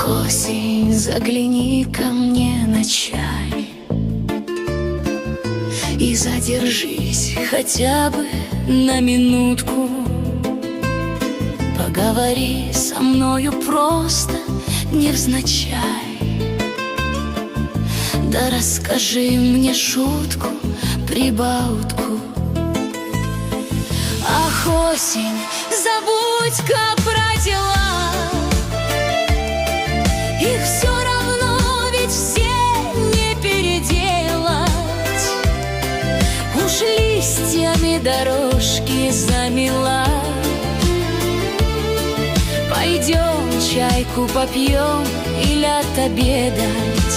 Ах, осень, загляни ко мне на чай и задержись хотя бы на минутку. Поговори со мною просто невзначай, да расскажи мне шутку, прибаутку. Ах, осень, забудь-ка про дела, их все равно ведь все не переделать. Уж листьями дорожки замела. Пойдем чайку попьем или отобедать.